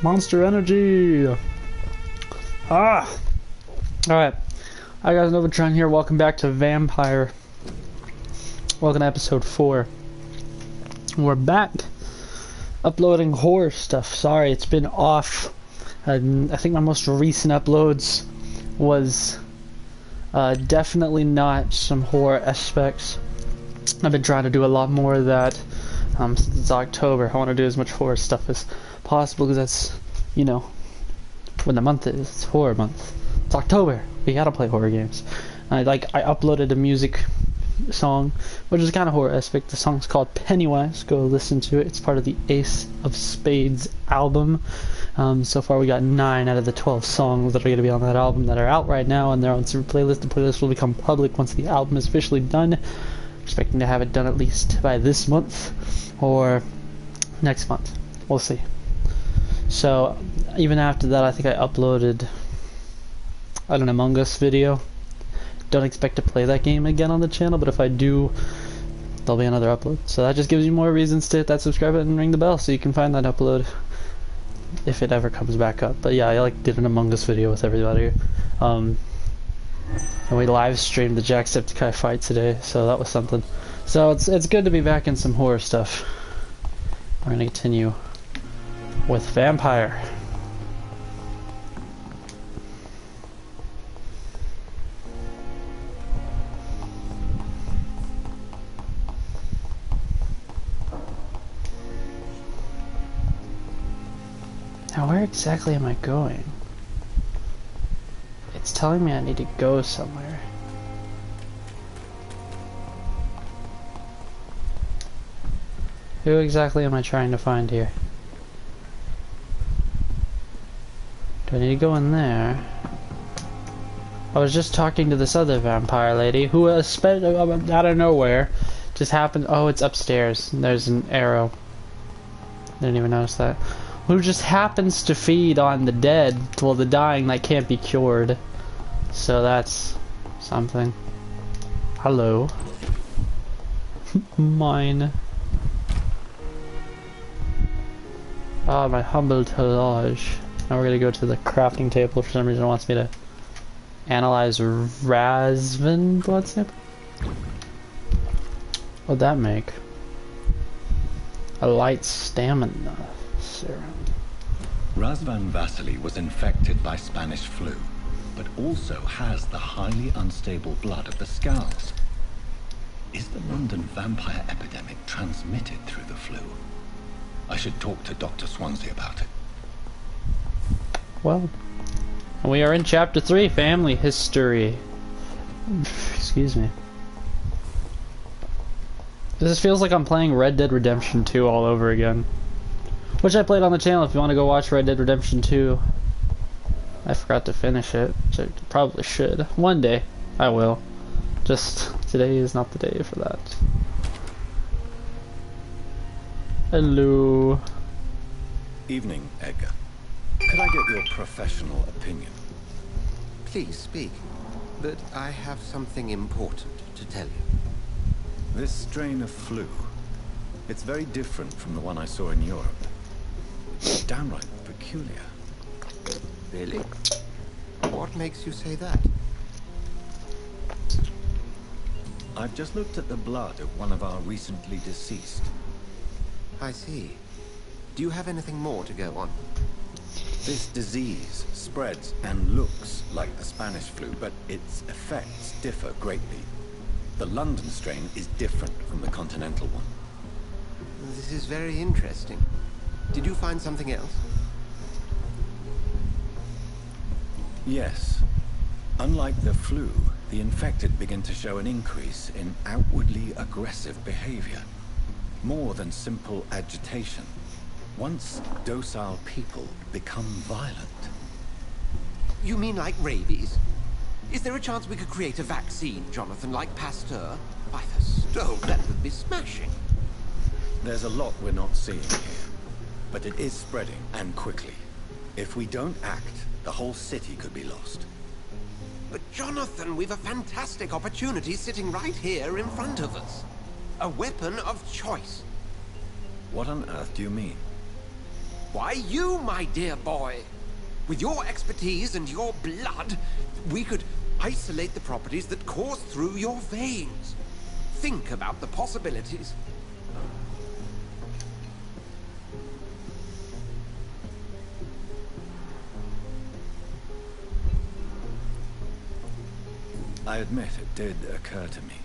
Monster Energy! Ah! Alright. Hi guys, Novotron here. Welcome back to Vampyr. Welcome to episode 4. We're back uploading horror stuff. Sorry, it's been off. I think my most recent uploads was definitely not some horror aspects. I've been trying to do a lot more of that since October. I want to do as much horror stuff as possible because that's, you know, when the month is. It's horror month. It's October. We gotta play horror games. I uploaded a music song, which is kind of horror aspect. The song's called Pennywise. Go listen to it. It's part of the Ace of Spades album. So far we got 9 out of the 12 songs that are going to be on that album that are out right now, and they're on some playlist. The playlist will become public once the album is officially done. Expecting to have it done at least by this month or next month. We'll see. So even after that, I think I uploaded an Among Us video. Don't expect to play that game again on the channel, but if I do, there'll be another upload. So that just gives you more reasons to hit that subscribe button and ring the bell so you can find that upload if it ever comes back up. But yeah, I did an Among Us video with everybody. And we live streamed the Jacksepticeye fight today, so that was something. So it's good to be back in some horror stuff. We're gonna continue with Vampyr. Now where exactly am I going? It's telling me I need to go somewhere. Who exactly am I trying to find here? Do I need to go in there? I was just talking to this other vampire lady who out of nowhere just happened. Oh, it's upstairs. There's an arrow. Didn't even notice that. Who just happens to feed on the dead, well, the dying that can't be cured. So that's something. Hello. Mine. Ah, my humble collage. Now we're gonna go to the crafting table. For some reason it wants me to analyze Rasvin blood sample. What'd that make? A light stamina serum. Razvan Vasily was infected by Spanish flu, but also has the highly unstable blood of the Scows. Is the London vampire epidemic transmitted through the flu? I should talk to Dr. Swansea about it. Well, we are in chapter 3, family history. Excuse me. This feels like I'm playing Red Dead Redemption 2 all over again. Which I played on the channel if you want to go watch Red Dead Redemption 2. I forgot to finish it, which I probably should. One day, I will. Just, today is not the day for that. Hello. Evening, Edgar. Could I get your professional opinion? Please speak, but I have something important to tell you. This strain of flu, it's very different from the one I saw in Europe. It's downright peculiar. Really? What makes you say that? I've just looked at the blood of one of our recently deceased. I see. Do you have anything more to go on? This disease spreads and looks like the Spanish flu, but its effects differ greatly. The London strain is different from the continental one. This is very interesting. Did you find something else? Yes. Unlike the flu, the infected begin to show an increase in outwardly aggressive behavior. More than simple agitation. Once docile people become violent. You mean like rabies? Is there a chance we could create a vaccine, Jonathan, like Pasteur? By the stove, that would be smashing. There's a lot we're not seeing here, but it is spreading, and quickly. If we don't act, the whole city could be lost. But Jonathan, we've a fantastic opportunity sitting right here in front of us. A weapon of choice. What on earth do you mean? Why, you, my dear boy. With your expertise and your blood, we could isolate the properties that course through your veins. Think about the possibilities. I admit it did occur to me.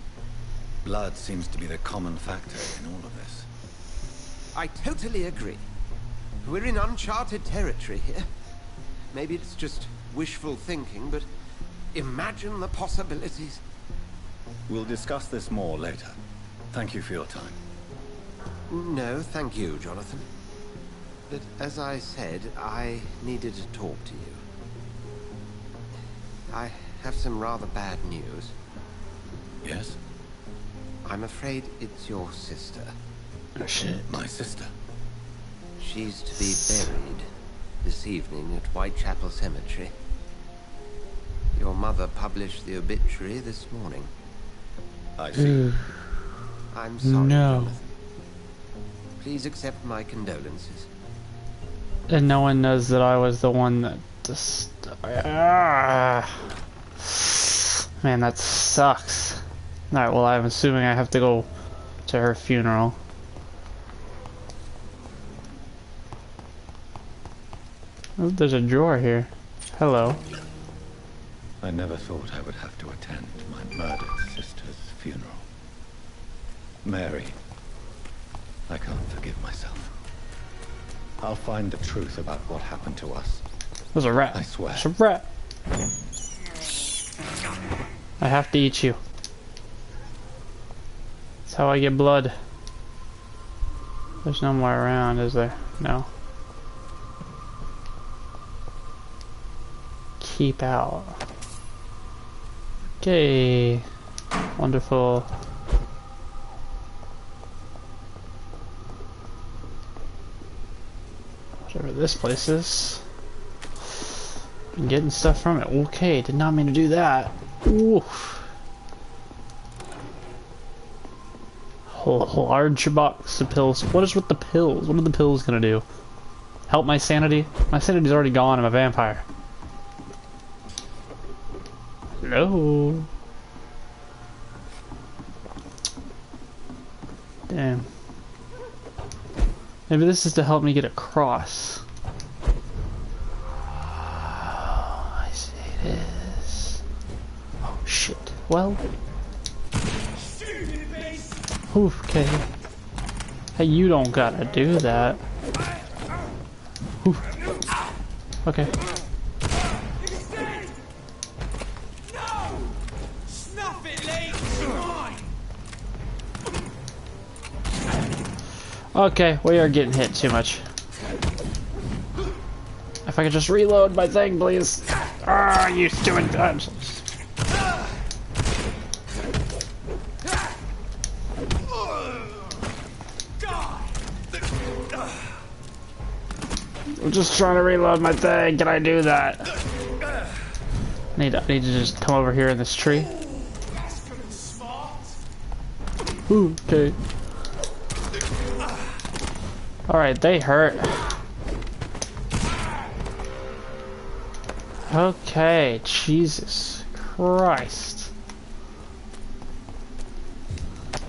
Blood seems to be the common factor in all of this. I totally agree. We're in uncharted territory here. Maybe it's just wishful thinking, but imagine the possibilities. We'll discuss this more later. Thank you for your time. No, thank you, Jonathan. But as I said, I needed to talk to you. I have some rather bad news. Yes? I'm afraid it's your sister. Oh shit, my sister. She's to be buried this evening at Whitechapel Cemetery. Your mother published the obituary this morning. I see. I'm sorry, No. Jonathan. Please accept my condolences. And no one knows that I was the one that just... Man, that sucks. Alright, well, I'm assuming I have to go to her funeral. Oh, there's a drawer here. Hello. I never thought I would have to attend my murdered sister's funeral. Mary, I can't forgive myself. I'll find the truth about what happened to us. There's a rat. I swear. There's a rat. I have to eat you. That's how I get blood. There's no more around, is there? No. Keep out. Okay. Wonderful. Whatever this place is. Been getting stuff from it. Okay, did not mean to do that. Oof. Large box of pills. What is with the pills? What are the pills gonna do? Help my sanity? My sanity's already gone. I'm a vampire. Hello? Damn. Maybe this is to help me get across. I see it is. Oh shit. Well. Okay. Hey, you don't gotta do that. Oof. Okay. Okay, we are getting hit too much. If I could just reload my thing, please. Ah, you stupid guns. I'm just trying to reload my thing. Can I do that? I need to just come over here in this tree. Ooh, okay. Alright, they hurt. Okay, Jesus Christ.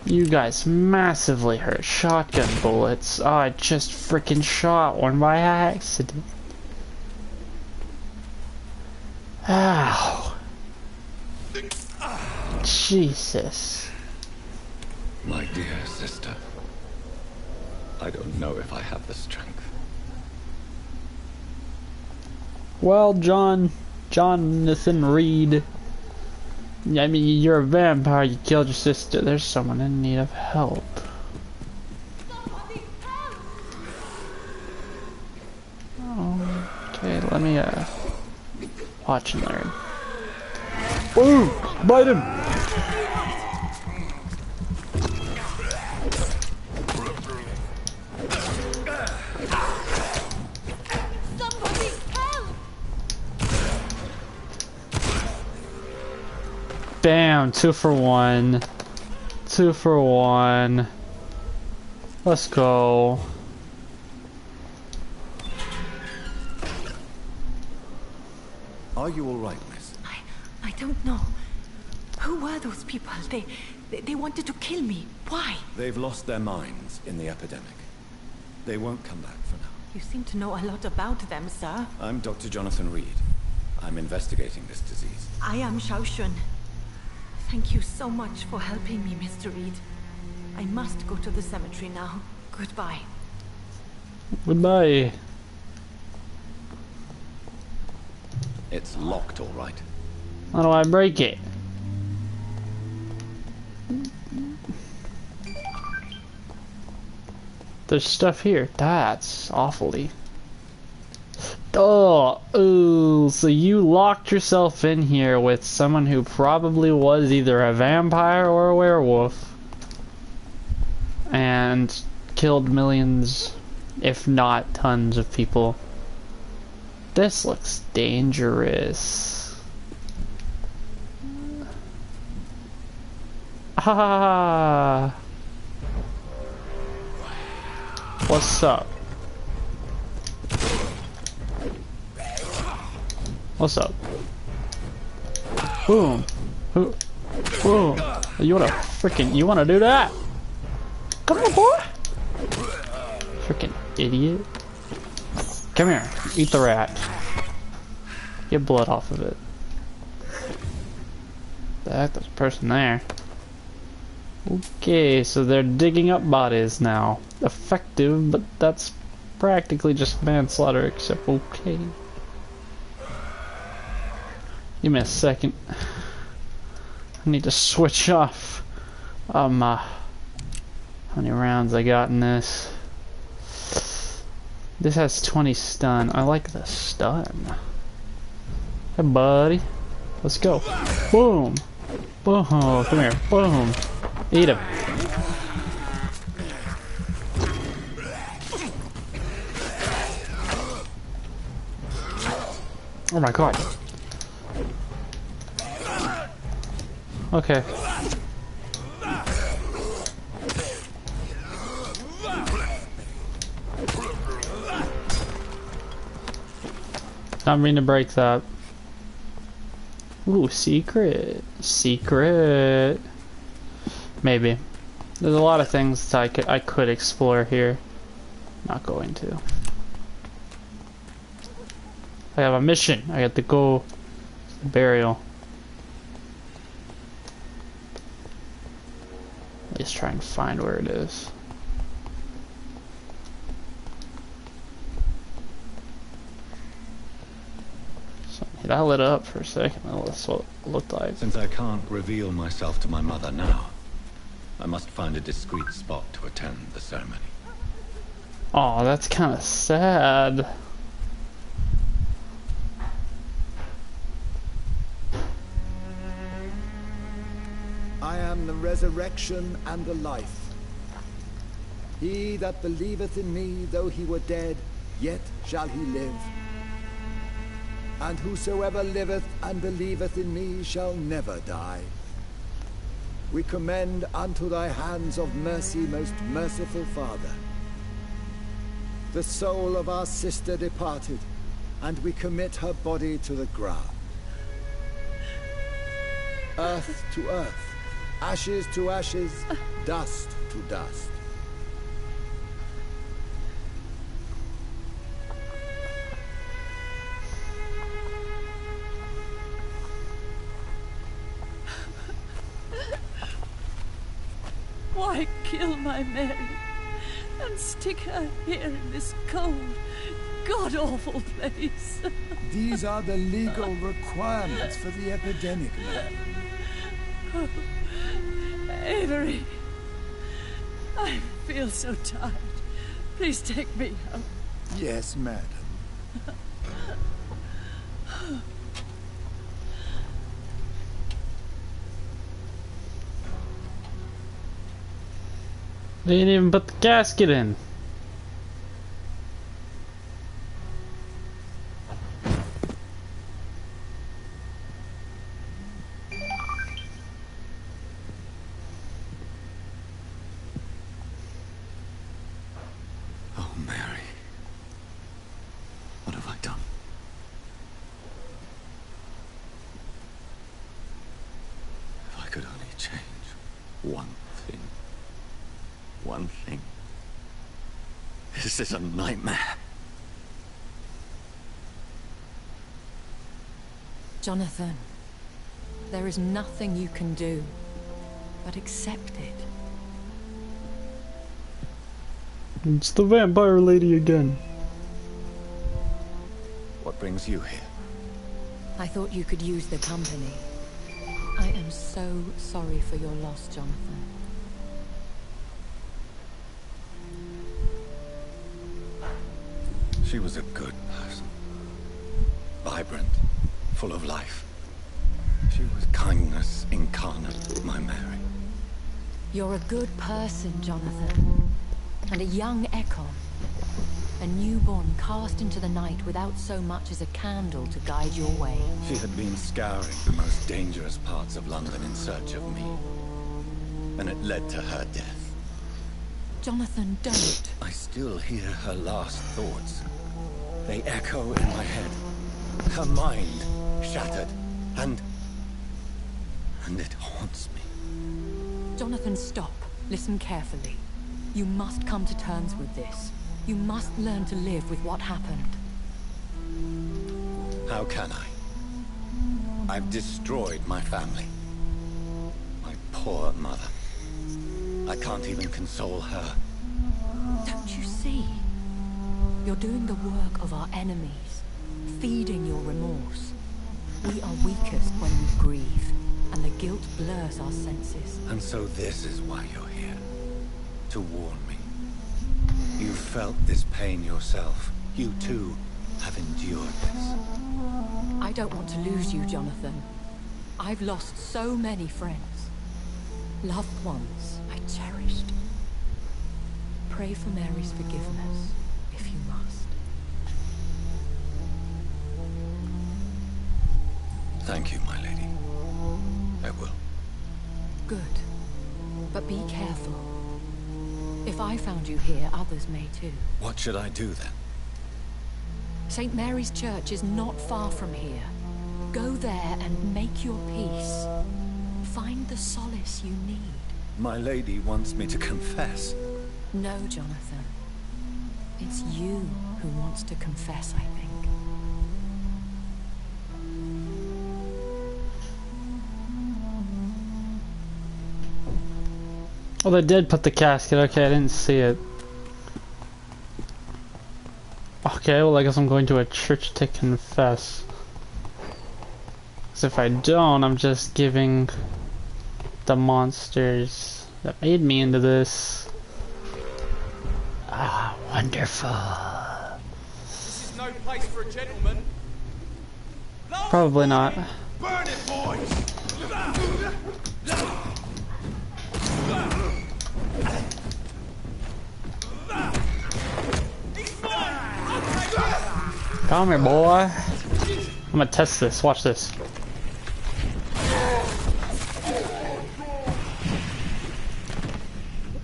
You guys massively hurt. Shotgun bullets. Oh, I just freaking shot one by accident. Ow. Jesus. My dear sister, I don't know if I have the strength. Well, Jonathan Reed. I mean, you're a vampire, you killed your sister. There's someone in need of help. Oh, okay, let me, watch and learn. Ooh! Bite him! Bam, 2 for 1. 2 for 1. Let's go. Are you all right, miss? I don't know. Who were those people? They wanted to kill me. Why? They've lost their minds in the epidemic. They won't come back for now. You seem to know a lot about them, sir. I'm Dr. Jonathan Reed. I'm investigating this disease. I am Shaoshun. Thank you so much for helping me, Mr. Reed. I must go to the cemetery now. Goodbye. Goodbye. It's locked, all right. How do I break it? There's stuff here. That's awfully. Oh, ooh, so you locked yourself in here with someone who probably was either a vampire or a werewolf and killed millions, if not tons of people. This looks dangerous. Ah. What's up? What's up? Boom. Boom. You wanna do that? Come on, boy. Freaking idiot. Come here. Eat the rat. Get blood off of it. There's a person there. Okay, so they're digging up bodies now. Effective, but that's practically just manslaughter, except okay. Give me a second. I need to switch off how many rounds I got in this. This has 20 stun. I like the stun. Hey buddy. Let's go. Boom. Boom. Come here. Boom. Eat him. Oh my god. Okay. Not mean to break that. Ooh, secret. Secret. Maybe. There's a lot of things that I could explore here. Not going to. I have a mission. I have to go to the burial. Let's try and find where it is. So I lit up for a second. That's what it looked like. Since I can't reveal myself to my mother now, I must find a discreet spot to attend the ceremony. Oh, that's kind of sad. I am the resurrection and the life. He that believeth in me, though he were dead, yet shall he live. And whosoever liveth and believeth in me shall never die. We commend unto thy hands of mercy, most merciful Father, the soul of our sister departed, and we commit her body to the ground. Earth to earth, ashes to ashes, dust to dust. Why kill my Mary and stick her here in this cold, god-awful place? These are the legal requirements for the epidemic, madam. Oh, Avery, I feel so tired. Please take me out. Yes, madam. They didn't even put the gasket in. Oh, Mary. What have I done? This is a nightmare. Jonathan, there is nothing you can do but accept it. It's the vampire lady again. What brings you here? I thought you could use the company. I am so sorry for your loss, Jonathan. She was a good person. Vibrant, full of life. She was kindness incarnate, my Mary. You're a good person, Jonathan. And a young Ekon. A newborn cast into the night without so much as a candle to guide your way. She had been scouring the most dangerous parts of London in search of me. And it led to her death. Jonathan, don't. I still hear her last thoughts. They echo in my head. Her mind shattered, and it haunts me. Jonathan, stop. Listen carefully. You must come to terms with this. You must learn to live with what happened. How can I? I've destroyed my family. My poor mother. I can't even console her. Don't you see? You're doing the work of our enemies, feeding your remorse. We are weakest when we grieve, and the guilt blurs our senses. And so this is why you're here. To warn me. You felt this pain yourself. You too have endured this. I don't want to lose you, Jonathan. I've lost so many friends. Loved ones I cherished. Pray for Mary's forgiveness, if you must. Thank you, my lady. I will. Good. But be careful. If I found you here, others may too. What should I do then? St. Mary's Church is not far from here. Go there and make your peace. Find the solace you need. My lady wants me to confess. No, Jonathan. It's you who wants to confess, I think. Oh, they did put the casket. Okay, I didn't see it. Okay, well I guess I'm going to a church to confess. Because if I don't, I'm just giving the monsters that made me into this. Ah, wonderful. This is no place for a gentleman. Probably not. Burn it, boys! Come here, boy. I'm gonna test this. Watch this.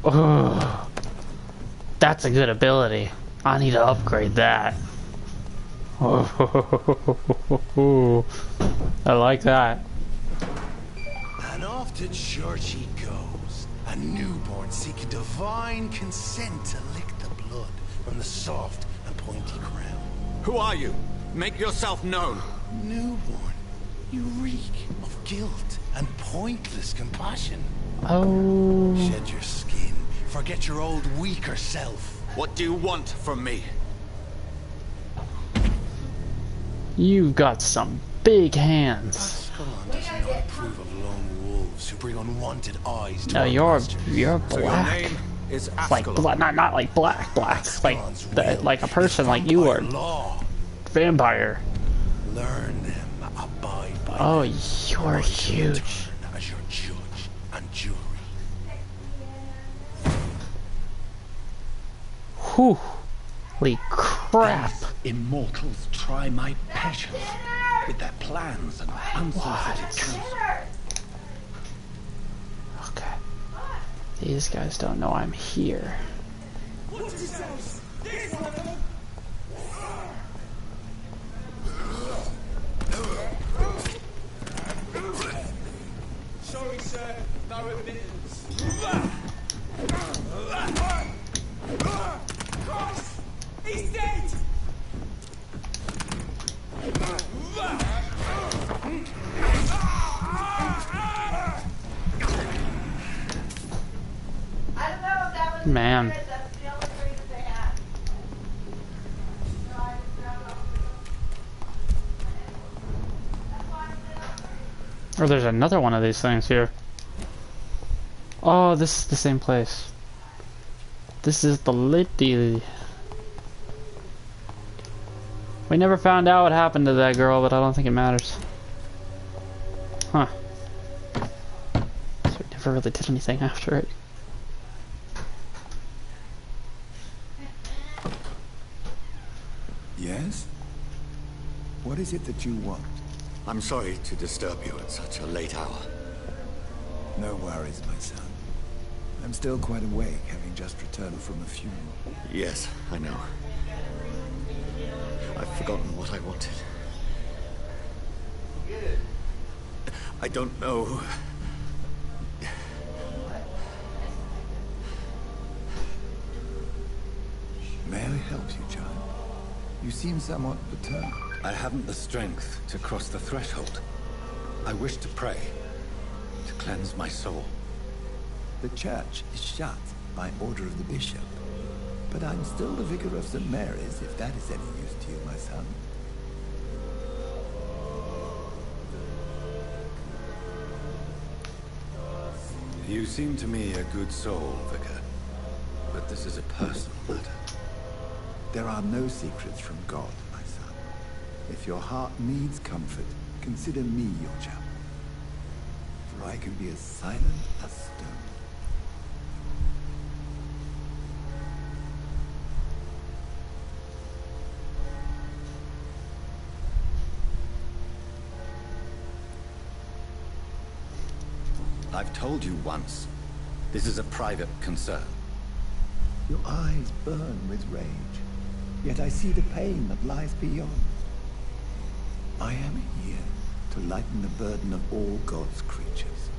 Oh, that's a good ability. I need to upgrade that. Oh, I like that. And off to church he goes, a newborn seeking divine consent to lick the blood from the soft and pointy crown. Who are you? Make yourself known. Newborn, you reek of guilt and pointless compassion. Oh. Shed your skin, forget your old weaker self. What do you want from me? You've got some big hands. Ascalon does not approve of lone wolves who bring unwanted eyes to No, our you're pastures. So your black. name is Like Ascalon. not like black, like like a person like you are. Law. Vampire. Learn them, abide by Oh, them. you're or shall huge. return as your judge and jury. Holy crap. Immortals try my patience with their plans and unsolicited counsel. Okay. These guys don't know I'm here. Sorry, sir. No admittance. Man. Oh, there's another one of these things here. Oh, this is the same place. This is the lady. We never found out what happened to that girl, but I don't think it matters. Huh. So we never really did anything after it. Yes? What is it that you want? I'm sorry to disturb you at such a late hour. No worries, my son. I'm still quite awake, having just returned from a funeral. Yes, I know. I've forgotten what I wanted. I don't know. May I help you, child? You seem somewhat perturbed. I haven't the strength to cross the threshold. I wish to pray, to cleanse my soul. The church is shut by order of the bishop. But I'm still the vicar of St. Mary's, if that is any use to you, my son. You seem to me a good soul, Vicar. But this is a personal matter. There are no secrets from God, my son. If your heart needs comfort, consider me your chapel. For I can be as silent as stone. I've told you once, this is a private concern. Your eyes burn with rage, yet I see the pain that lies beyond. I am here to lighten the burden of all God's creatures.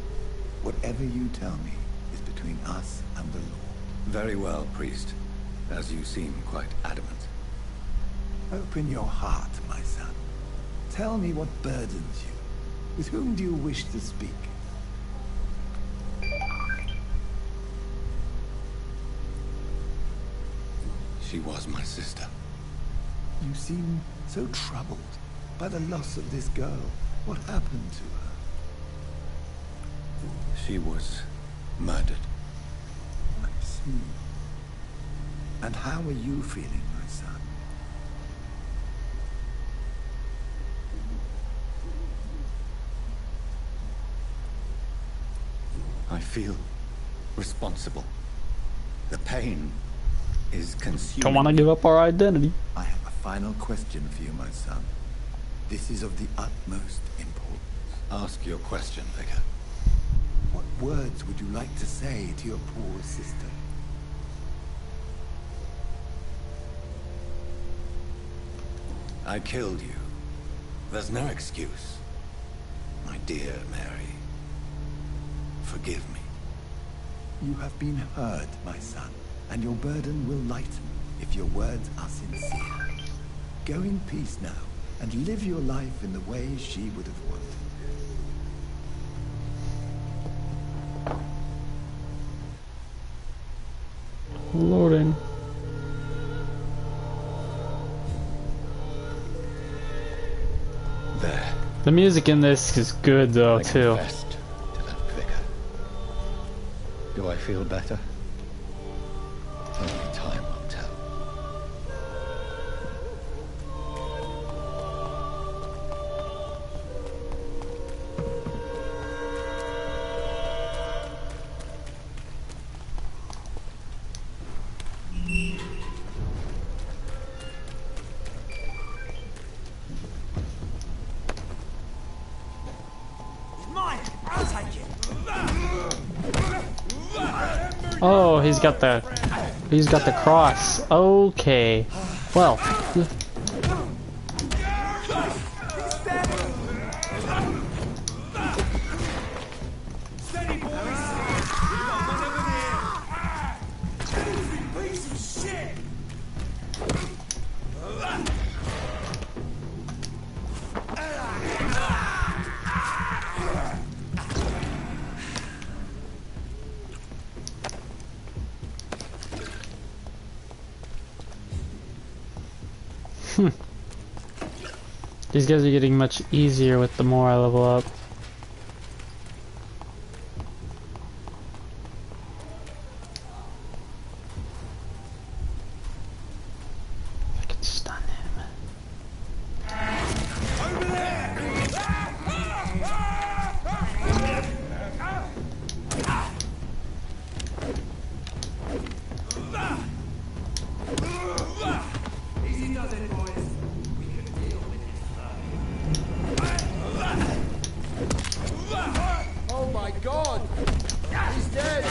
Whatever you tell me is between us and the Lord. Very well, priest, as you seem quite adamant. Open your heart, my son. Tell me what burdens you. With whom do you wish to speak? She was my sister. You seem so troubled by the loss of this girl. What happened to her? She was murdered. I see. And how are you feeling, my son? I feel responsible. The pain is consuming. Don't want to give up our identity. I have a final question for you, my son. This is of the utmost importance. Ask your question, Vicar. What words would you like to say to your poor sister? I killed you. There's no excuse. My dear Mary, forgive me. You have been heard, my son, and your burden will lighten if your words are sincere. Go in peace now, and live your life in the way she would have wanted. Loading. There. The music in this is good though, I too. confessed to that vicar. Do I feel better? Only time will tell. Oh, he's got the cross. Okay. Well. These guys are getting much easier with the more I level up. I can stun him. Easy does it, boys. We can deal with it. Oh my god! He's dead!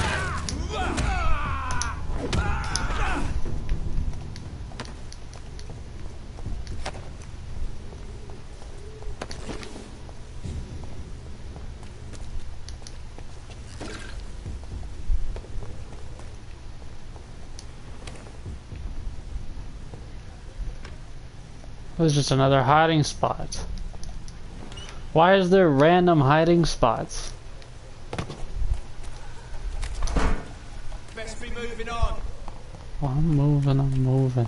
It was just another hiding spot. Why is there random hiding spots? Best be moving on. Well, I'm moving, I'm moving.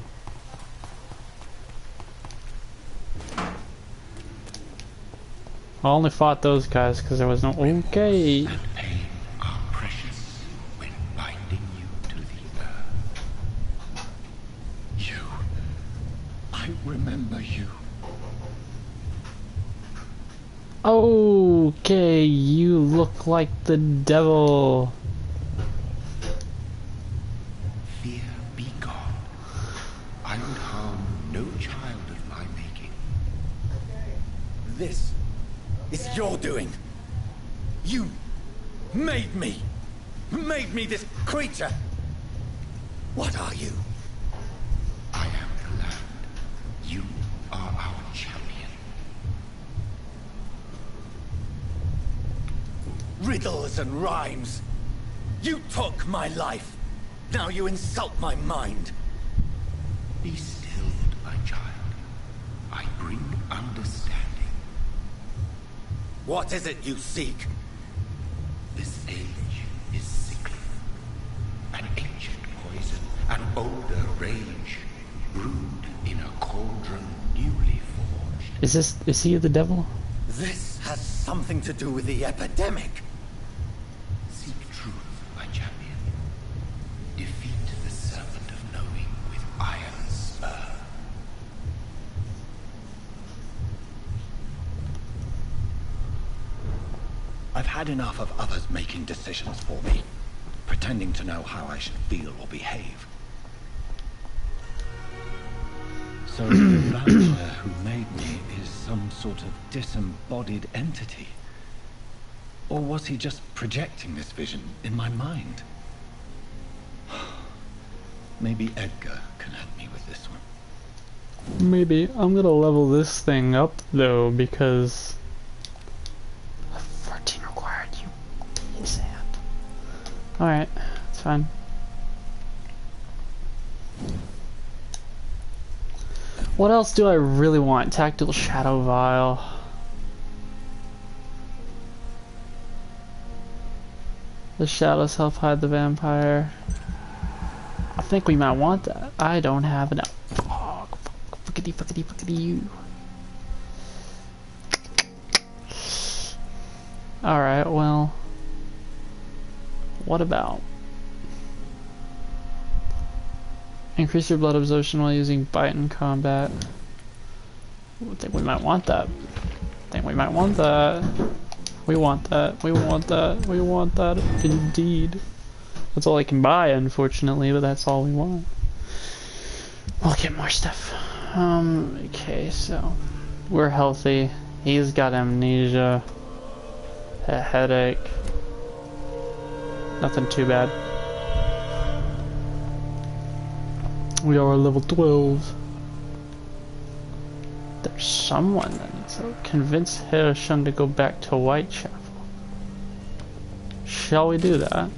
I only fought those guys because there was no... Okay. And pain are precious when binding you to the earth. You. I remember you. Okay, you look like the devil. Fear be gone. I would harm no child of my making. This is your doing. You made me. Made me this creature. What are you? I am the land. You are our champion. Riddles and rhymes. You took my life. Now you insult my mind. Be still, my child. I bring understanding. What is it you seek? This age is sickly. An ancient poison, an older rage, brewed in a cauldron newly forged. Is he the devil? This has something to do with the epidemic. Seek truth, my champion. Defeat the serpent of knowing with iron spur. I've had enough of others making decisions for me, pretending to know how I should feel or behave. So the vampire who made me is some sort of disembodied entity? Or was he just projecting this vision in my mind? Maybe Edgar can help me with this one. Maybe. I'm gonna level this thing up though because 14 required, you sand. Alright, it's fine. What else do I really want? Tactile Shadow Vial. The shadows help hide the vampire. I think we might want that. I don't have enough. Oh, fuckity you. Alright, well. What about? Increase your blood absorption while using bite in combat. I think we might want that. I think we might want that. We want that. We want that. We want that. Indeed. That's all I can buy, unfortunately, but that's all we want. We'll get more stuff. Okay, so we're healthy. He's got amnesia, a headache. Nothing too bad. We are level 12. There's someone that needs to convince Hirschun to go back to Whitechapel. Shall we do that?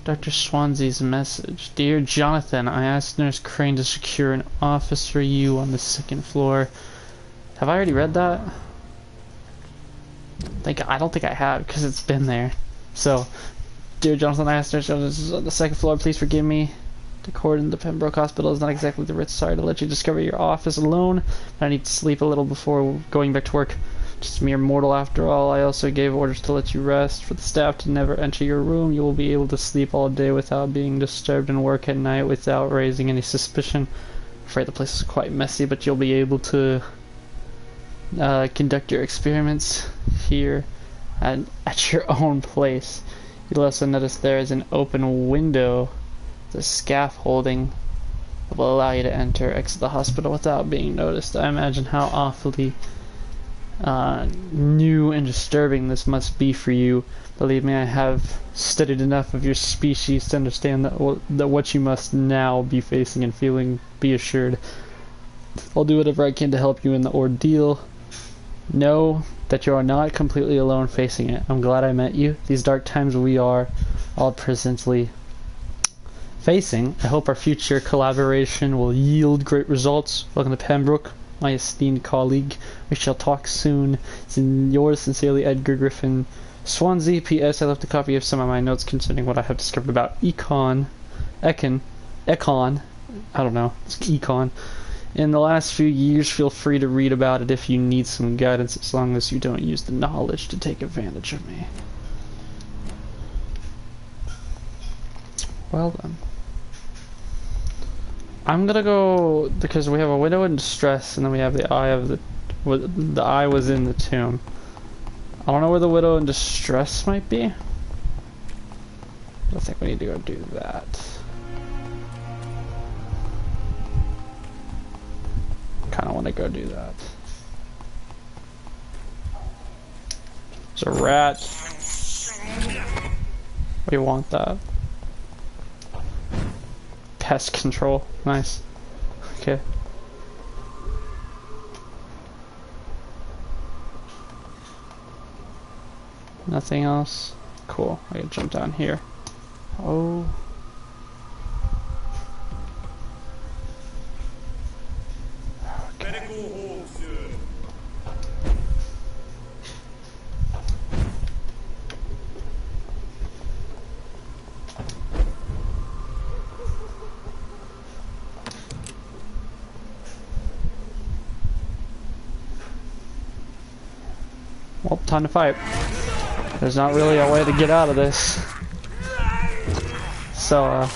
Dr. Swansea's message. Dear Jonathan, I asked Nurse Crane to secure an office for you on the 2nd floor. Have I already read that? I don't think I have, because it's been there. So, dear Jonathan, I asked Nurse Jones on the 2nd floor, please forgive me. According to Pembroke Hospital is not exactly the Ritz. Sorry to let you discover your office alone. I need to sleep a little before going back to work. Just a mere mortal after all. I also gave orders to let you rest. For the staff to never enter your room, you will be able to sleep all day without being disturbed and work at night without raising any suspicion. I'm afraid the place is quite messy, but you'll be able to conduct your experiments here at your own place. You'll also notice there is an open window. The scaffolding will allow you to enter, exit the hospital without being noticed. I imagine how awfully new and disturbing this must be for you. Believe me, I have studied enough of your species to understand that what you must now be facing and feeling. Be assured, I'll do whatever I can to help you in the ordeal. Know that you are not completely alone facing it. I'm glad I met you. These dark times we are all presently facing. I hope our future collaboration will yield great results. Welcome to Pembroke, my esteemed colleague. We shall talk soon. Yours sincerely, Edgar Griffin, Swansea. P.S. I left a copy of some of my notes concerning what I have discovered about Econ. I don't know. It's Econ. In the last few years, feel free to read about it if you need some guidance, as long as you don't use the knowledge to take advantage of me. Well then. I'm gonna go, because we have a widow in distress, and then we have the eye of the eye was in the tomb. I don't know where the widow in distress might be. I think we need to go do that. Kinda wanna go do that. There's a rat. We want that. Pest control. Nice. Okay. Nothing else? Cool. I gotta jump down here. Oh. Well, time to fight. There's not really a way to get out of this. So,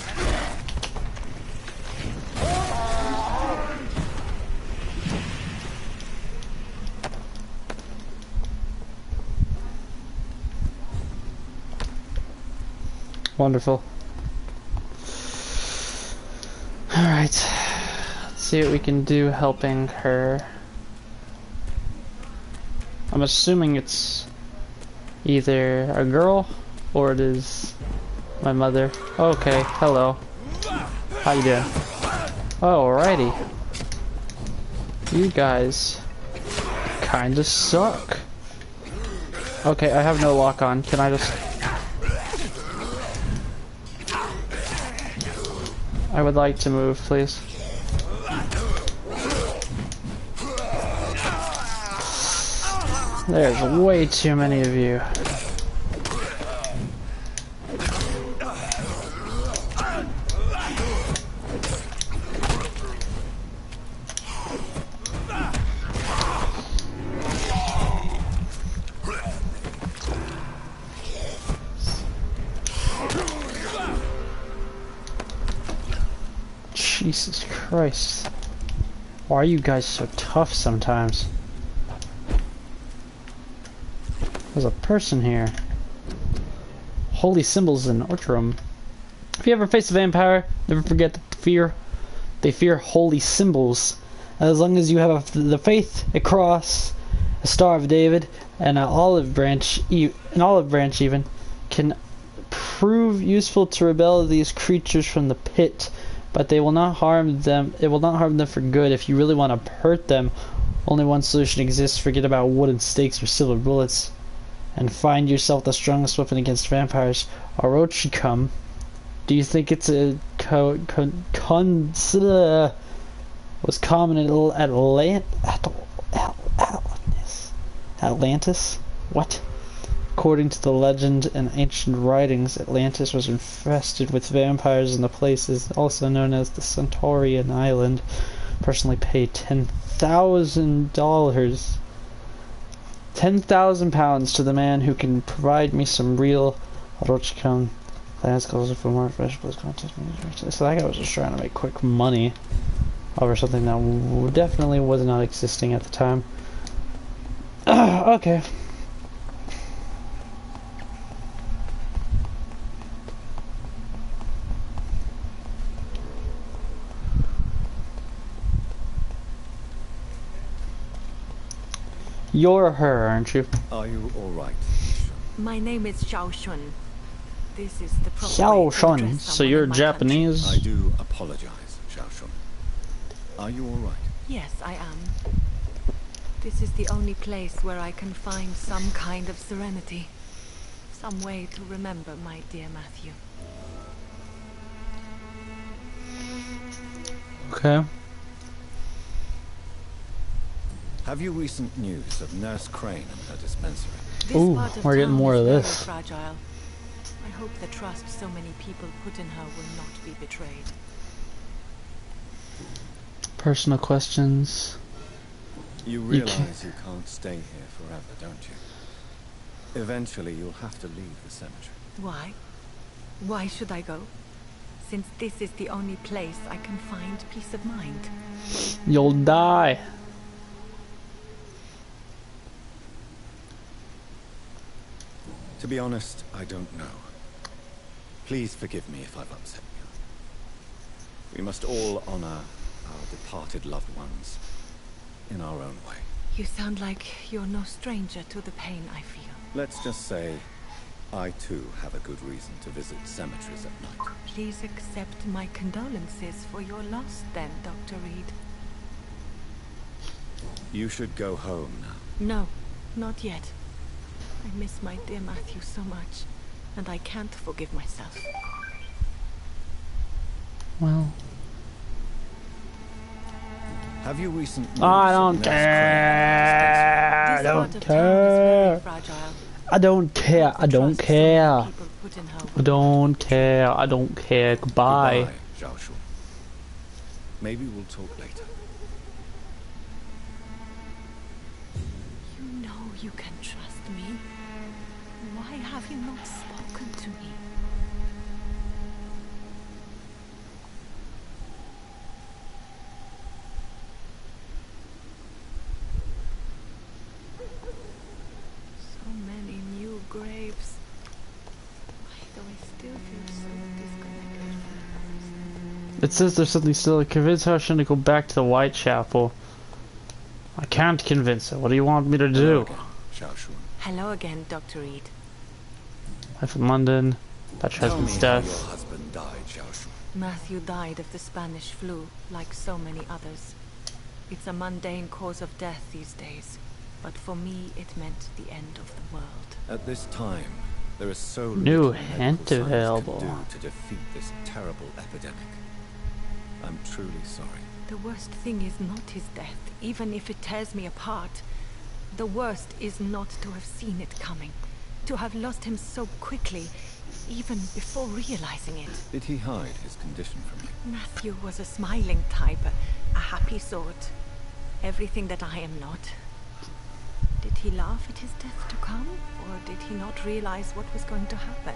wonderful. Alright. Let's see what we can do helping her. I'm assuming it's either a girl or it is my mother. Okay, hello. How you doing? Alrighty. You guys kinda suck. Okay, I have no lock on. Can I just... I would like to move, please. There's way too many of you. Jesus Christ. Why are you guys so tough sometimes? There's a person here. Holy symbols in Ortrum. If you ever face a vampire, never forget that they fear holy symbols. As long as you have the faith, a cross, a Star of David, and an olive branch even, can prove useful to rebel these creatures from the pit. But they will not harm them. It will not harm them for good. If you really want to hurt them, only one solution exists. Forget about wooden stakes or silver bullets, and find yourself the strongest weapon against vampires. Orochicum. Do you think it's a was common in Atlantis? What? According to the legend and ancient writings, Atlantis was infested with vampires, and the place is also known as the Centaurian Island. Personally paid $10,000, £10,000 to the man who can provide me some real Rochicon. Plans calls for more vegetables content. So that guy was just trying to make quick money over something that definitely was not existing at the time. Okay. You're her, aren't you? Are you all right? My name is Xiao Shun. This is the proper Xiao way to Shun. address So someone you're in my Japanese? I do apologize, Xiaoshun. Are you all right? country. Yes, I am. This is the only place where I can find some kind of serenity. Some way to remember my dear Matthew. Okay. Have you recent news of Nurse Crane and her dispensary? This Ooh, part of we're getting town more is of very this. fragile. I hope the trust so many people put in her will not be betrayed. Personal questions. You realize you can't stay here forever, don't you? Eventually you'll have to leave the cemetery. Why? Why should I go? Since this is the only place I can find peace of mind. You'll die. To be honest, I don't know. Please forgive me if I've upset you. We must all honor our departed loved ones in our own way. You sound like you're no stranger to the pain I feel. Let's just say, I too have a good reason to visit cemeteries at night. Please accept my condolences for your loss then, Dr. Reed. You should go home now. No, not yet. I miss my dear Matthew so much, and I can't forgive myself. Well, Have you recent news I of don't Nurse Crane and her care. I This don't part of town is very care. fragile. I don't care. I The don't trust so many care. people put in her I will don't care. I don't care. Goodbye. Goodbye, Zhao Shun. Maybe we'll talk later. You know you can trust me. Why have you not spoken to me? So many new graves. Why do I still feel so disconnected from the It says there's something still to convince her to go back to the Whitechapel. I can't convince her. What do you want me to Hello do? again, Zhao Shun. Hello again, Dr. Reed. Life in London. About your Tell me husband's how death. your husband died, Zhao Shun. Matthew died of the Spanish flu, like so many others. It's a mundane cause of death these days, but for me it meant the end of the world. At this time, there is so New little hint medical science available. can do to defeat this terrible epidemic. I'm truly sorry. The worst thing is not his death, even if it tears me apart. The worst is not to have seen it coming, to have lost him so quickly, even before realizing it. Did he hide his condition from you? Matthew was a smiling type, a happy sort. Everything that I am not. Did he laugh at his death to come, or did he not realize what was going to happen?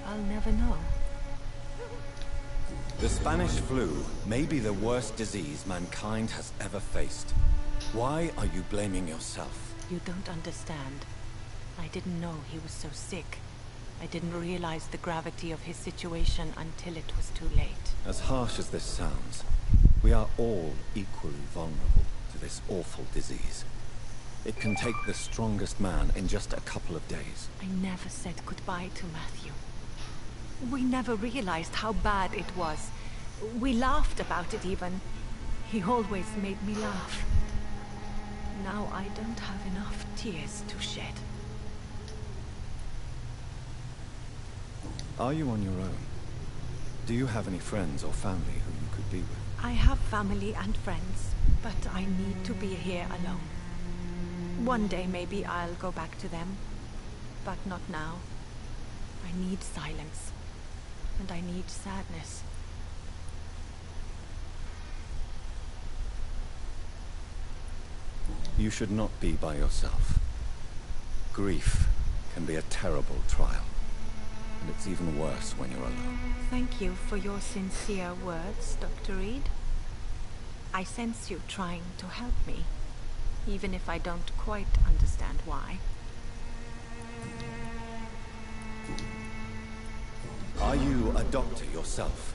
I'll never know. The Spanish flu may be the worst disease mankind has ever faced. Why are you blaming yourself? You don't understand. I didn't know he was so sick. I didn't realize the gravity of his situation until it was too late. As harsh as this sounds, we are all equally vulnerable to this awful disease. It can take the strongest man in just a couple of days. I never said goodbye to Matthew. We never realized how bad it was. We laughed about it even. He always made me laugh. Now I don't have enough tears to shed. Are you on your own? Do you have any friends or family who you could be with? I have family and friends, but I need to be here alone. One day maybe I'll go back to them. but not now. I need silence. And I need sadness. You should not be by yourself. Grief can be a terrible trial. And it's even worse when you're alone. Thank you for your sincere words, Dr. Reed. I sense you trying to help me, even if I don't quite understand why. Are you a doctor yourself?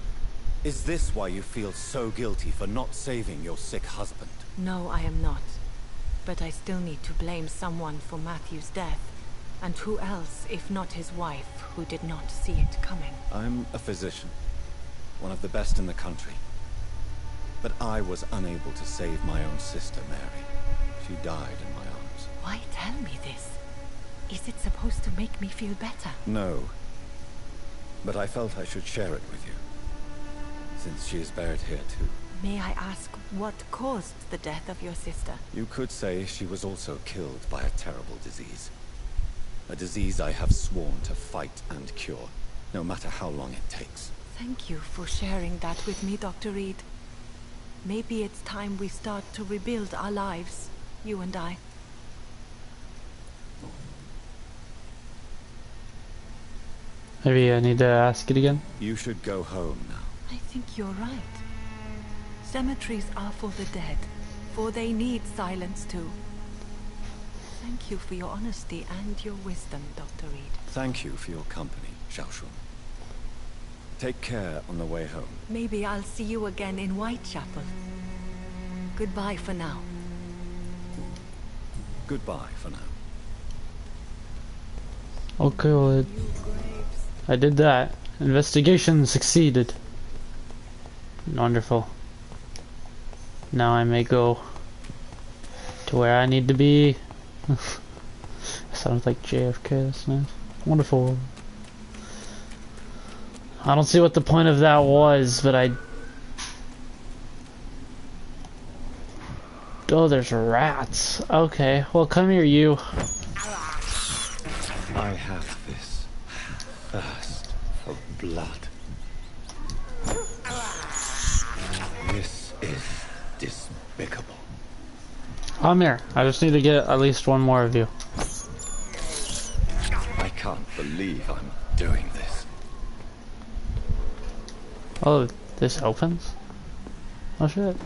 Is this why you feel so guilty for not saving your sick husband? No, I am not. But I still need to blame someone for Matthew's death. And who else, if not his wife, who did not see it coming? I'm a physician, one of the best in the country. But I was unable to save my own sister, Mary. She died in my arms. Why tell me this? Is it supposed to make me feel better? No. But I felt I should share it with you, since she is buried here too. May I ask what caused the death of your sister? You could say she was also killed by a terrible disease. A disease I have sworn to fight and cure, no matter how long it takes. Thank you for sharing that with me, Dr. Reed. Maybe it's time we start to rebuild our lives, you and I. Maybe I need to ask it again. You should go home now. I think you're right. Cemeteries are for the dead, for they need silence too. Thank you for your honesty and your wisdom, Dr. Reed. Thank you for your company, Xiaoshun. Take care on the way home. Maybe I'll see you again in Whitechapel. Goodbye for now. Goodbye for now. Okay, well, I did that. Investigation succeeded. Wonderful. Now I may go to where I need to be. Sounds like JFK, that's nice. Wonderful. I don't see what the point of that was, but I... Oh, there's rats. Okay, well come here, you. I have this thirst for blood. This is despicable. I'm here. I just need to get at least one more of you. I can't believe I'm doing this. Oh, this opens? Oh shit.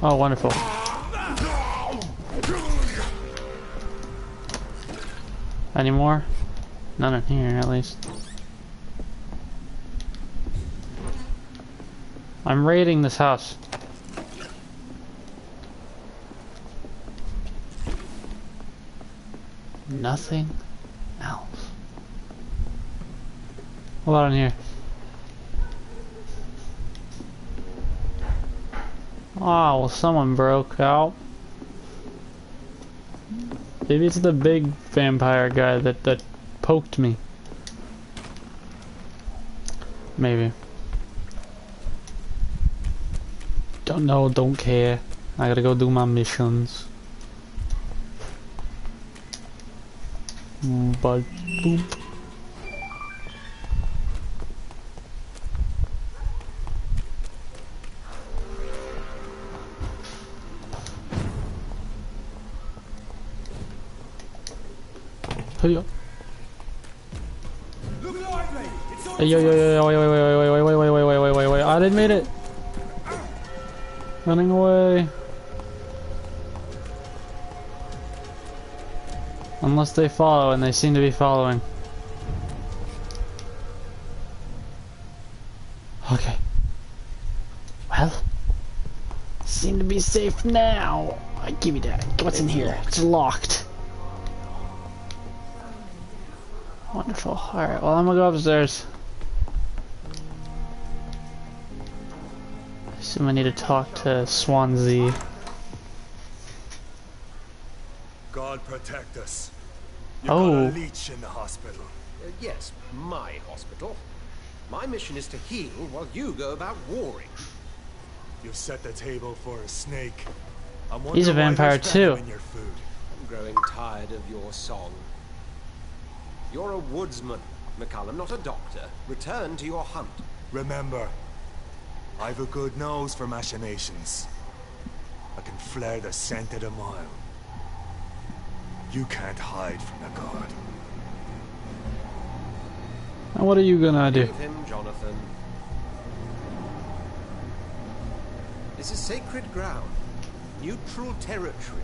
Oh, wonderful. Any more? None in here, at least. I'm raiding this house. Nothing else. What about in here? Oh, well, someone broke out. Maybe it's the big vampire guy that poked me. Maybe. Don't know, don't care. I gotta go do my missions. But boop. Hey yo. Hey yo yo yo wait, I didn't made it. Running away. Unless they follow, and they seem to be following. Okay. Well, seem to be safe now. Give me that. What's in here? It's locked. Wonderful. Alright, well, I'm gonna go upstairs. I assume I need to talk to Swansea. God protect us. You've got a leech in the hospital. Yes, my hospital. My mission is to heal while you go about warring. You've set the table for a snake. He's a vampire too. I'm growing tired of your song. You're a woodsman, McCullum, not a doctor. Return to your hunt. Remember, I've a good nose for machinations. I can flare the scent at a mile. You can't hide from the god. And what are you gonna do? Leave him, Jonathan. This is sacred ground. Neutral territory.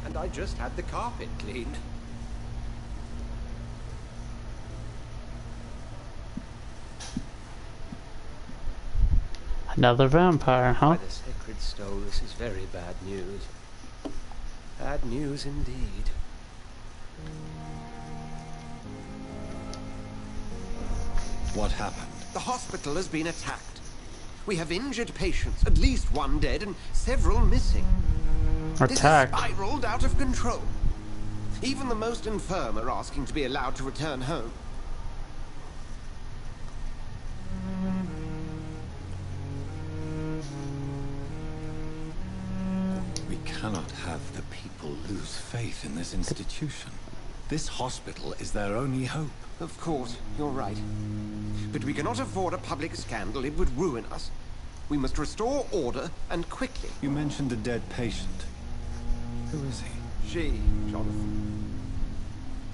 And I just had the carpet cleaned. Another vampire, huh? By the sacred stone, this is very bad news. Bad news indeed. What happened? The hospital has been attacked. We have injured patients, at least one dead and several missing. Attacked. This has spiraled out of control. Even the most infirm are asking to be allowed to return home. We cannot have the people lose faith in this institution. This hospital is their only hope. Of course, you're right. But we cannot afford a public scandal. It would ruin us. We must restore order, and quickly. You mentioned a dead patient. Who is he? She, Jonathan.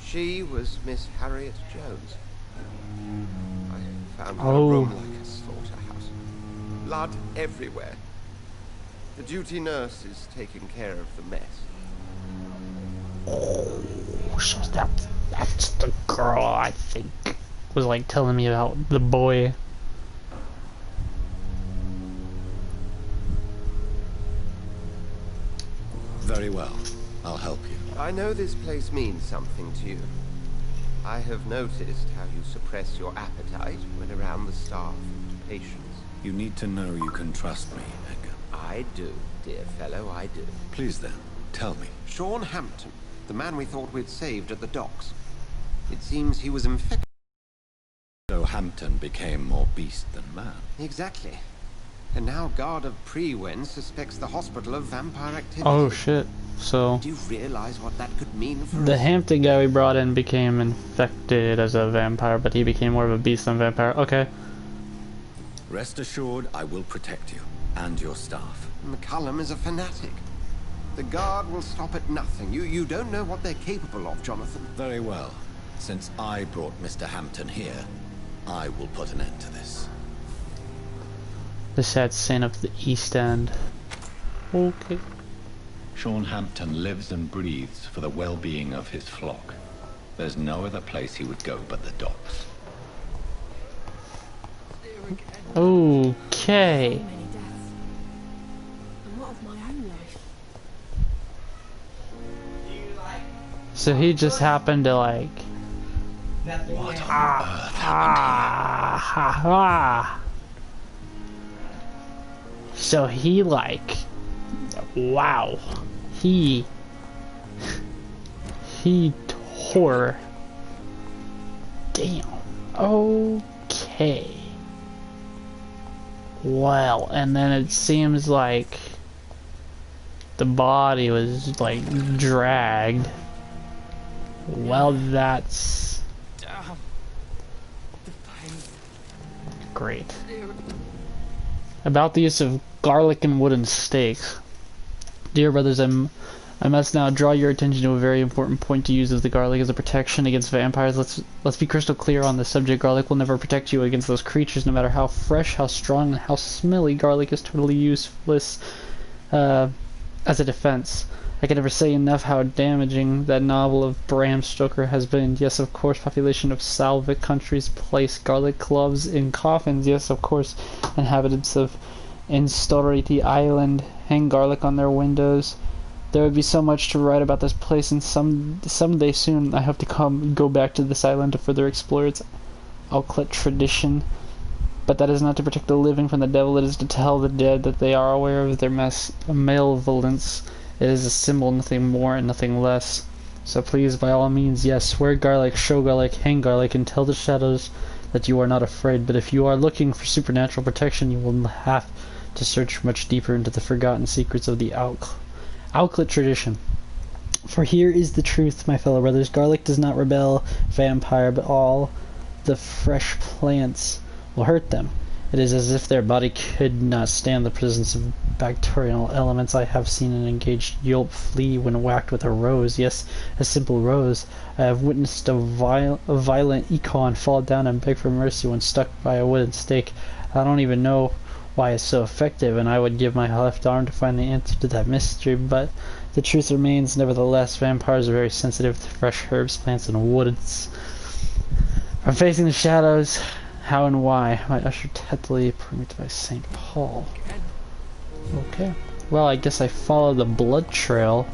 She was Miss Harriet Jones. I found her room like a slaughterhouse. Blood everywhere. The duty nurse is taking care of the mess. Oh, so that's the girl I think was like telling me about the boy. Very well. I'll help you. I know this place means something to you. I have noticed how you suppress your appetite when around the staff and patients. You need to know you can trust me, Edgar. I do, dear fellow, I do. Please then, tell me. Sean Hampton, the man we thought we'd saved at the docks. It seems he was infected. So Hampton became more beast than man. Exactly. And now Guard of Pre-Wen suspects the hospital of vampire activity. Oh shit. So do you realize what that could mean for the us? Hampton guy we brought in became infected as a vampire, but he became more of a beast than a vampire. Okay. Rest assured, I will protect you and your staff. McCullum is a fanatic. The Guard will stop at nothing. You don't know what they're capable of, Jonathan. Very well. Since I brought Mr. Hampton here, I will put an end to this. The sad saint of the East End. Okay. Sean Hampton lives and breathes for the well-being of his flock. There's no other place he would go but the docks. Okay. Many deaths. And what of my own life? So he just happened to like. What on earth happened here? So he like. Wow. He tore. Damn. Okay. Well, and then it seems like the body was like dragged. Well, that's great. About the use of garlic and wooden stakes. Dear brothers, I must now draw your attention to a very important point to use of the garlic as a protection against vampires. Let's be crystal clear on the subject. Garlic will never protect you against those creatures, no matter how fresh, how strong, and how smelly. Garlic is totally useless as a defense. I can never say enough how damaging that novel of Bram Stoker has been. Yes, of course, population of Slavic countries place garlic cloves in coffins. Yes, of course, inhabitants of Instority Island hang garlic on their windows. There would be so much to write about this place, and someday soon I hope to go back to this island to further explore its occult tradition. But that is not to protect the living from the devil, it is to tell the dead that they are aware of their malevolence. It is a symbol, nothing more and nothing less. So please, by all means, yes, wear garlic, show garlic, hang garlic, and tell the shadows that you are not afraid. But if you are looking for supernatural protection, you will have to search much deeper into the forgotten secrets of the Outlet tradition. For here is the truth, my fellow brothers. Garlic does not rebel vampire, but all the fresh plants will hurt them. It is as if their body could not stand the presence of bacterial elements. I have seen an engaged yelp flee when whacked with a rose. Yes, a simple rose. I have witnessed a violent econ fall down and beg for mercy when stuck by a wooden stake. I don't even know why it's so effective, and I would give my left arm to find the answer to that mystery, but the truth remains, nevertheless, vampires are very sensitive to fresh herbs, plants, and woods. From facing the shadows, how and why? My usher Tetley, permitted by St. Paul. Okay. Well, I guess I follow the blood trail.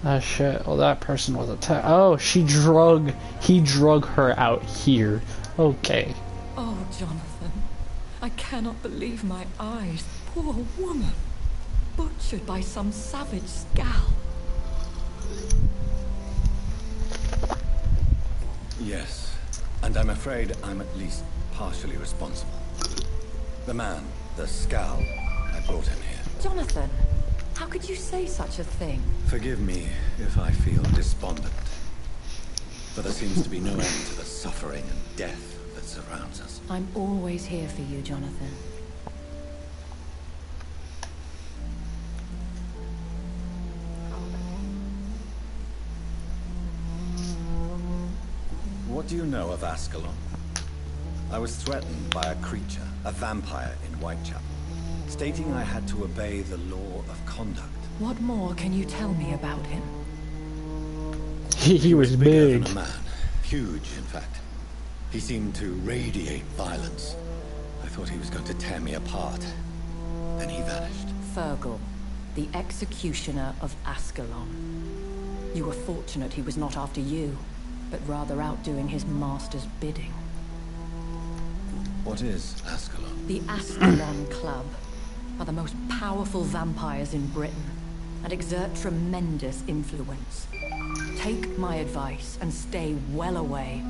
Ah, shit. Oh, that person was attacked. Oh, he drug her out here. Okay. Oh, Jonathan. I cannot believe my eyes. Poor woman. Butchered by some savage scowl. Yes, and I'm afraid I'm at least partially responsible. The man, the scowl, I brought him here. Jonathan, how could you say such a thing? Forgive me if I feel despondent, but there seems to be no end to the suffering and death that surrounds us. I'm always here for you, Jonathan. What do you know of Ascalon? I was threatened by a creature, a vampire in Whitechapel, stating I had to obey the law of conduct. What more can you tell me about him? He was bigger big. than a man. Huge, in fact. He seemed to radiate violence. I thought he was going to tear me apart. Then he vanished. Fergal, the executioner of Ascalon. You were fortunate he was not after you, but rather out doing his master's bidding. What is Ascalon? The Ascalon Club are the most powerful vampires in Britain and exert tremendous influence. Take my advice and stay well away.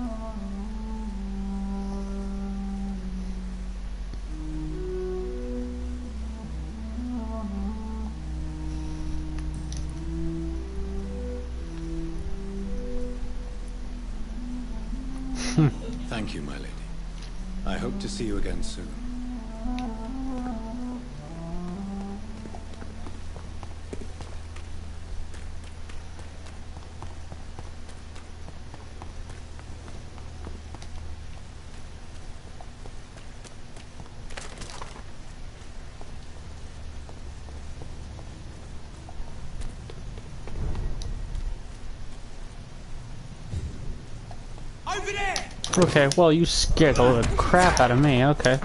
Thank you, my lady. I hope to see you again soon. Over there! Okay, well, you scared the living crap out of me, okay.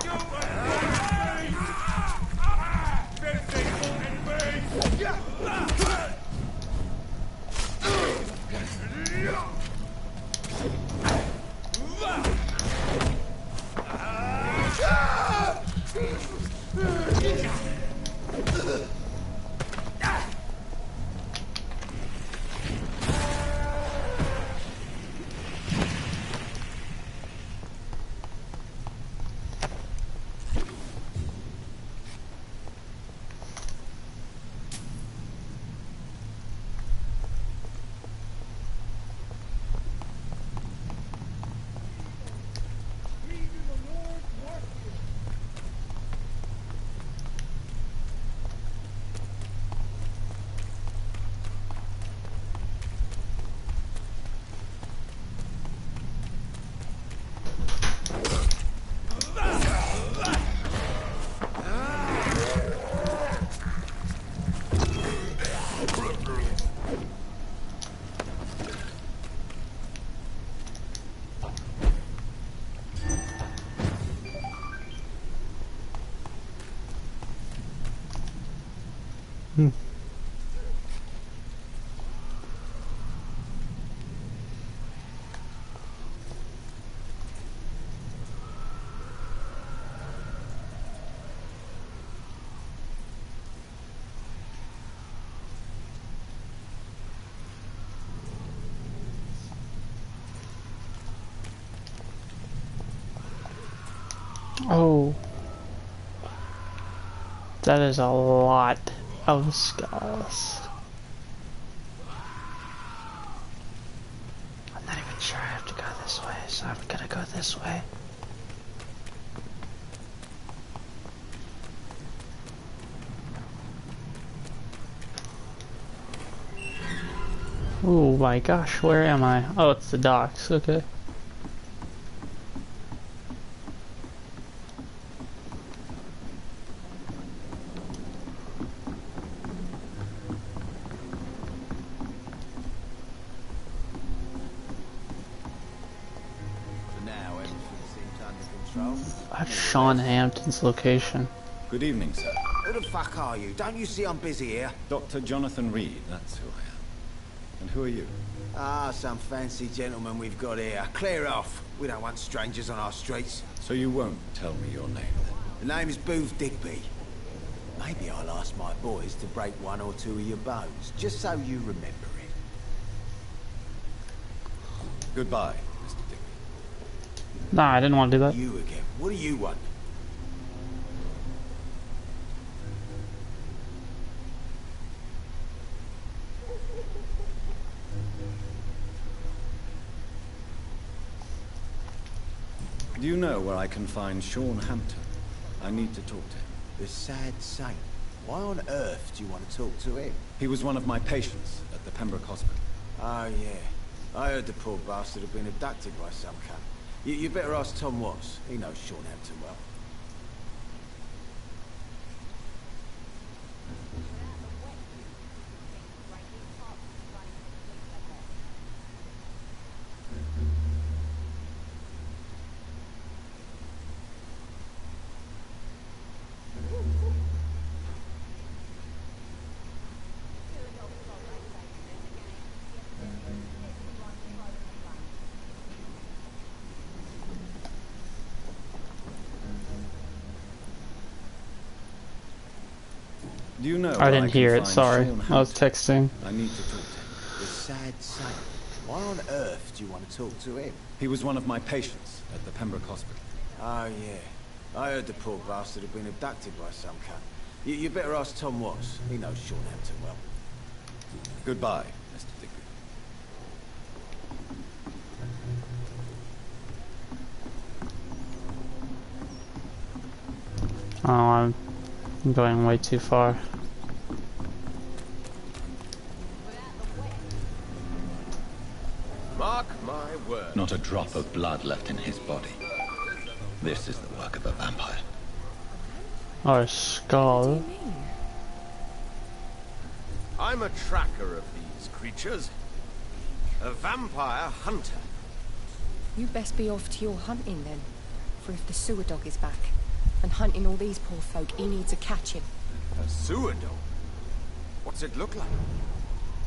Oh. That is a lot of skulls. I'm not even sure I have to go this way, so I'm gonna go this way. Oh my gosh, where am I? Oh, it's the docks, okay. That's Sean Hampton's location. Good evening, sir. Who the fuck are you? Don't you see I'm busy here? Dr. Jonathan Reed, that's who I am. And who are you? Ah, some fancy gentleman we've got here. Clear off. We don't want strangers on our streets. So you won't tell me your name, then? The name's Booth Digby. Maybe I'll ask my boys to break one or two of your bones, just so you remember it. Goodbye, Mr. Digby. Nah, I didn't want to do that. You again. What do you want? Do you know where I can find Sean Hampton? I need to talk to him. The sad saint. Why on earth do you want to talk to him? He was one of my patients at the Pembroke Hospital. Oh, yeah. I heard the poor bastard had been abducted by some cunt. You better ask Tom Watts. He knows Sean Hampton well. Do you know I didn't hear it, sorry. I was texting. I need to talk to him. The sad saint. Why on earth do you want to talk to him? He was one of my patients at the Pembroke Hospital. Oh, yeah. I heard the poor bastard had been abducted by some cunt. You better ask Tom Watts. He knows Sean Hampton well. Goodbye, Mr. Digby. Oh, I'm going way too far. Mark my word. Not a drop of blood left in his body. This is the work of a vampire. Oh, a skull. I'm a tracker of these creatures. A vampire hunter. You best be off to your hunting then. For if the sewer dog is back and hunting all these poor folk, he needs a catching. A sewer dog? What's it look like?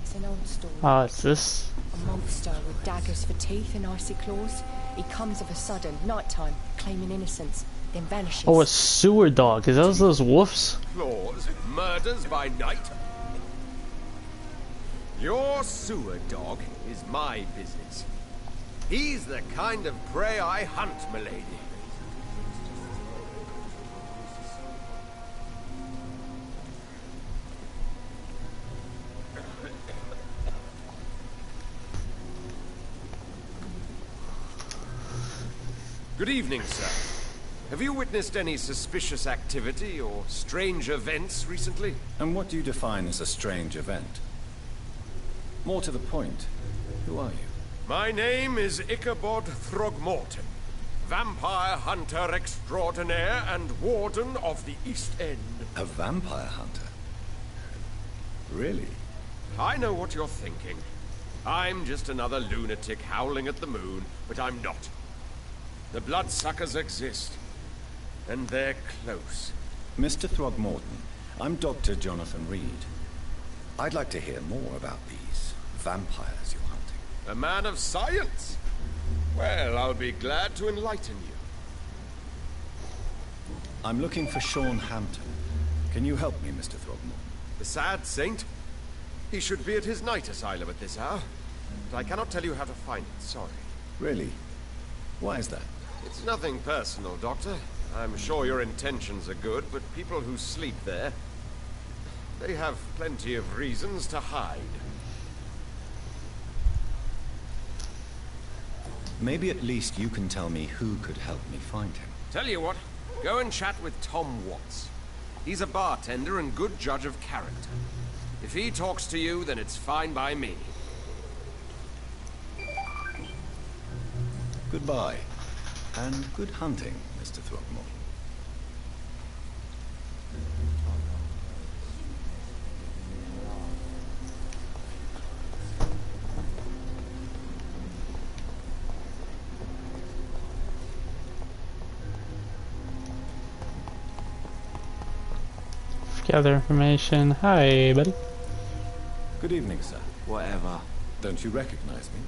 It's an old story. Oh, it's this. A monster with daggers for teeth and icy claws. He comes of a sudden, nighttime, claiming innocence, then vanishes. Oh, a sewer dog. Is those wolves? Claws, murders by night. Your sewer dog is my business. He's the kind of prey I hunt, milady. Good evening, sir. Have you witnessed any suspicious activity or strange events recently? And what do you define as a strange event? More to the point, who are you? My name is Ichabod Throgmorton, vampire hunter extraordinaire and warden of the East End. A vampire hunter? Really? I know what you're thinking. I'm just another lunatic howling at the moon, but I'm not. The bloodsuckers exist, and they're close. Mr. Throgmorton, I'm Dr. Jonathan Reed. I'd like to hear more about these vampires you're hunting. A man of science? Well, I'll be glad to enlighten you. I'm looking for Sean Hampton. Can you help me, Mr. Throgmorton? The sad saint? He should be at his night asylum at this hour, but I cannot tell you how to find it, sorry. Really? Why is that? It's nothing personal, Doctor. I'm sure your intentions are good, but people who sleep there, they have plenty of reasons to hide. Maybe at least you can tell me who could help me find him. Tell you what, go and chat with Tom Watts. He's a bartender and good judge of character. If he talks to you, then it's fine by me. Goodbye. And good hunting, Mr. Throckmorton. Gather information. Hi, buddy. Good evening, sir. Whatever. Don't you recognize me?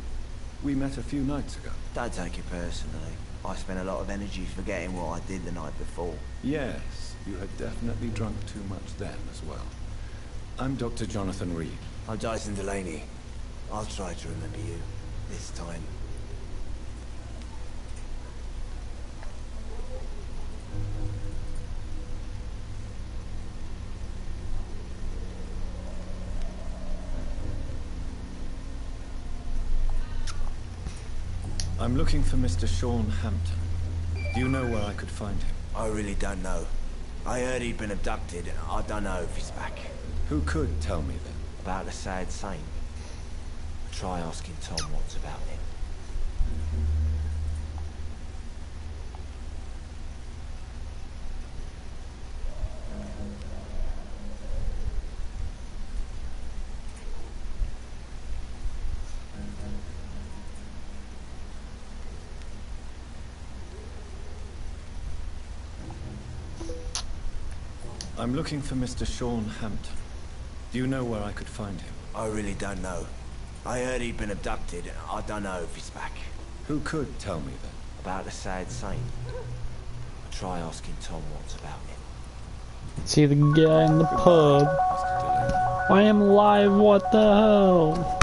We met a few nights ago. Don't take it personally. I spent a lot of energy forgetting what I did the night before. Yes, you had definitely drunk too much then as well. I'm Dr. Jonathan Reed. I'm Dyson Delaney. I'll try to remember you. This time. I'm looking for Mr. Sean Hampton. Do you know where I could find him? I really don't know. I heard he'd been abducted. I don't know if he's back. Who could tell me then? About the sad saint. Try asking Tom Watts about him. I'm looking for Mr. Sean Hampton. Do you know where I could find him? I really don't know. I heard he'd been abducted. I don't know if he's back. Who could tell me then? About the sad saint. Try asking Tom Watts about him. See the guy in the pub. I am live, what the hell?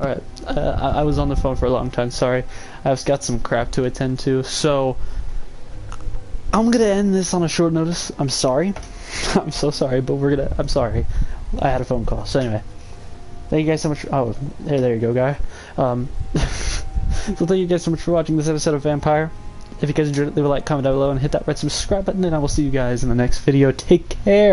Alright, I was on the phone for a long time, sorry. I've got some crap to attend to, so I'm gonna end this on a short notice. I'm sorry. I'm so sorry, but I'm sorry. I had a phone call, so anyway. Thank you guys so much. Oh, there you go, guy. So thank you guys so much for watching this episode of Vampyr. If you guys enjoyed it, leave a like, comment down below, and hit that red subscribe button, and I will see you guys in the next video. Take care!